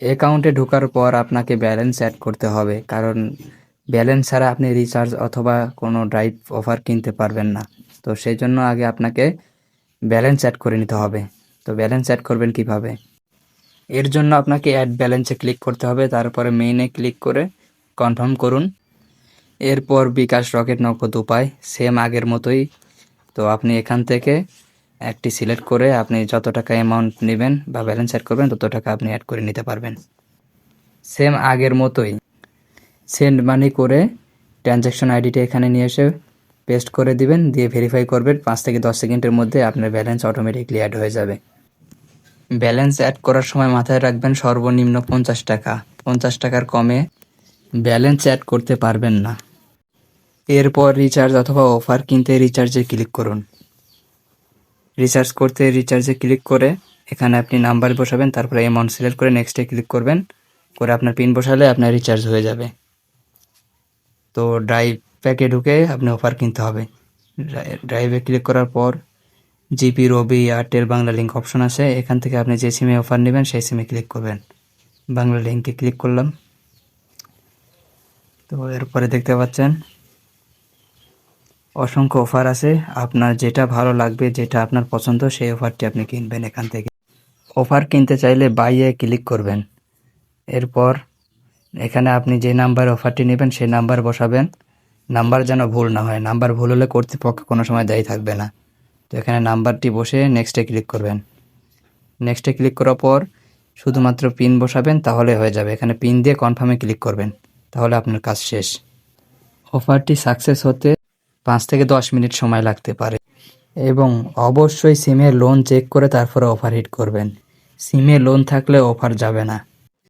অ্যাকাউন্টে ঢোকার পর আপনাকে ব্যালেন্স অ্যাড করতে হবে, কারণ ব্যালেন্স ছাড়া আপনি রিচার্জ অথবা কোনো ড্রাইভ অফার কিনতে পারবেন না। তো সেই জন্য আগে আপনাকে ব্যালেন্স অ্যাড করে নিতে হবে। তো ব্যালেন্স অ্যাড করবেন কিভাবে? এর জন্য আপনাকে অ্যাড ব্যালেন্সে ক্লিক করতে হবে, তারপরে মেইনে ক্লিক করে কনফার্ম করুন। এরপর বিকাশ, রকেট, নগদ উপায় সেম আগের মতোই। তো আপনি এখান থেকে একটি সিলেক্ট করে আপনি যত টাকা অ্যামাউন্ট নেবেন বা ব্যালেন্স অ্যাড করবেন তত টাকা আপনি অ্যাড করে নিতে পারবেন। সেম আগের মতোই সেন্ড মানি করে ট্রানজ্যাকশন আইডিটা এখানে নিয়ে এসে পেস্ট করে দিবেন, দিয়ে ভেরিফাই করবেন। 5 থেকে 10 সেকেন্ডের মধ্যে আপনার ব্যালেন্স অটোমেটিকলি অ্যাড হয়ে যাবে। ব্যালেন্স অ্যাড করার সময় মাথায় রাখবেন সর্বনিম্ন 50 টাকা। 50 টাকার কমে ব্যালেন্স অ্যাড করতে পারবেন না। এরপর রিচার্জ অথবা অফার কিনতে রিচার্জে ক্লিক করুন। রিচার্জ করতে রিচার্জে ক্লিক করে এখানে আপনি নাম্বার বসাবেন, তারপরে অ্যামাউন্ট সিলেক্ট করে নেক্সটে ক্লিক করবেন, করে আপনার পিন বসালে আপনার রিচার্জ হয়ে যাবে। তো ড্রাইভ প্যাকে ঢুকে আপনি অফার কিনতে হবে। ড্রাইভে ক্লিক করার পর জিপি, রবি, এয়ারটেল, বাংলা লিঙ্ক অপশন আছে, এখান থেকে আপনি যে সিমে অফার নেবেন সেই সিমে ক্লিক করবেন। বাংলা লিঙ্কে ক্লিক করলাম। তো এরপরে দেখতে পাচ্ছেন অসংখ্য অফার আছে, আপনার যেটা ভালো লাগবে, যেটা আপনার পছন্দ সেই অফারটি আপনি কিনবেন এখান থেকে। অফার কিনতে চাইলে বাইয়ে ক্লিক করবেন। এরপর এখানে আপনি যে নাম্বার অফারটি নেবেন সেই নাম্বার বসাবেন। নাম্বার যেন ভুল না হয়, নাম্বার ভুল হলে কর্তৃপক্ষ কোনো সময় দায়ী থাকবে না। তো এখানে নাম্বারটি বসে নেক্সটে ক্লিক করবেন। নেক্সটে ক্লিক করার পর শুধুমাত্র পিন বসাবেন, তাহলে হয়ে যাবে। এখানে পিন দিয়ে কনফার্মে ক্লিক করবেন, তাহলে আপনার কাজ শেষ। অফারটি সাকসেস হতে 5 থেকে 10 মিনিট সময় লাগতে পারে, এবং অবশ্যই সিমে লোন চেক করে তারপরে অফার হিট করবেন। সিমে লোন থাকলে অফার যাবে না।